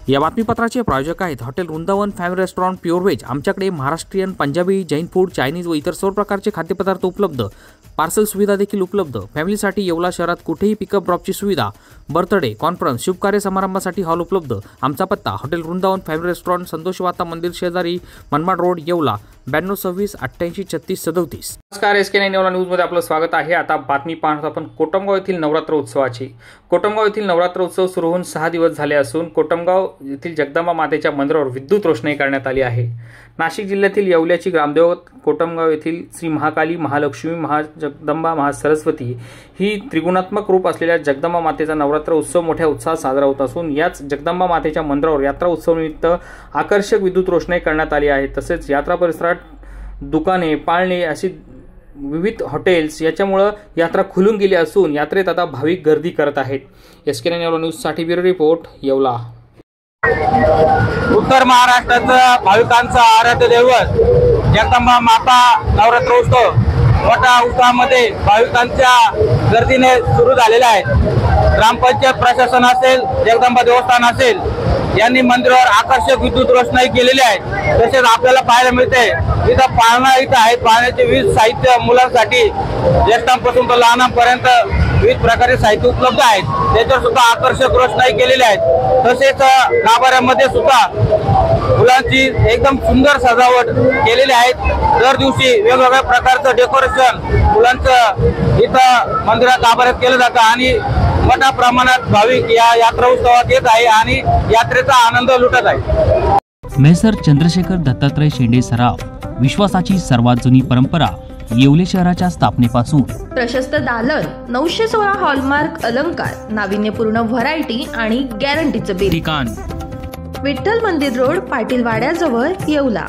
या बातमीपत्राचे प्रायोजक आहेत hotel Vrindavan family restaurant pure veg. आमच्याकडे महाराष्ट्रीयन, पंजाबी, जैन फूड, चायनीज व इतर सर्व प्रकारचे खाद्यपदार्थ उपलब्ध। पार्सल सुविधा देखील उपलब्ध। फॅमिलीसाठी येवला शहरात कुठेही पिकअप ड्रॉपची सुविधा। बर्थडे, कॉन्फरन्स, शुभकार्य समारंभासाठी हॉल उपलब्ध। आमचा पत्ता hotel Vrindavan family restaurant, Santosh वाता मंदिर शेजारी, मनमाड रोड, येवला 9226 88 36 37। नमस्कार, SK9 येवला न्यूजमध्ये आपलं स्वागत आहे। आता बातमी पाहत आपण कोटमगाव येथील नवरात्र उत्सवाची। कोटमगाव येथील नवरात्र उत्सव सुरू होऊन 6 दिवस झाले असून कोटमगाव येथील जगदंबा मातेच्या मंदिरावर विद्युत रोषणाई करण्यात आली आहे। नाशिक जिल्ह्यातील येवल्याची ग्रामदेवत कोटमगाव येथील श्री महाकाली, महालक्ष्मी, महाजगदंबा, महासरस्वती ही त्रिगुणात्मक रूप असलेल्या जगदंबा मातेचा नवरात्र उत्सव मोठ्या उत्साहात साजरा होत असून याच जगदंबा मातेच्या मंदिरावर यात्रा उत्सव निमित्त आकर्षक विद्युत रोषणाई करण्यात आली आहे। तसेच यात्रा परिसरात दुकाने, पाळणे अशी विविध हॉटेल्स याच्यामुळे यात्रा खुलून गेली असून यात्रेत आता भाविक गर्दी करत आहेत। SK9 येवला न्यूजसाठी ब्युरो रिपोर्ट, येवला। उत्तर महाराष्ट्राचं भाविकांचं आराध्य दैवत जगदंबा माता नवरात्र उत्सव मोठ्या उत्साहामध्ये भाविकांच्या गर्दीने सुरू झालेला आहे। ग्रामपंचायत प्रशासन असेल, जगदंबा देवस्थान असेल यांनी मंदिरावर आकर्षक विद्युत रोषणाई केलेली आहे। तसेच आपल्याला पाहायला मिळते इथं पाळणा आहे, पाळण्याचे विविध साहित्य मुलांसाठी ज्येष्ठांपासून तर लहानांपर्यंत विविध प्रकारचे साहित्य उपलब्ध आहेत, त्याच्यावर सुद्धा आकर्षक रोषणाई केलेली आहे। तसेच गाभाऱ्यामध्ये सुद्धा फुलांची एकदम सुंदर सजावट केलेली आहे। दर दिवशी वेगवेगळ्या प्रकारचं डेकोरेशन फुलांचं इथं मंदिरात गाभाऱ्यात केलं जातं आणि मोठ्या प्रमाणात भाविक या यात्रा उत्सवात येत आहे आणि यात्रेचा आनंद लुटत आहे। मेसर चंद्रशेखर दत्तात्रय शेंडे सराफ, विश्वासाची सर्वात जुनी परंपरा येवले शहराच्या स्थापनेपासून। प्रशस्त दालन, 916 हॉलमार्क अलंकार, नाविन्यपूर्ण व्हरायटी आणि गॅरंटीचं बिल। ठिकाण विठ्ठल मंदिर रोड, पाटील वाड्याजवळ, येवला।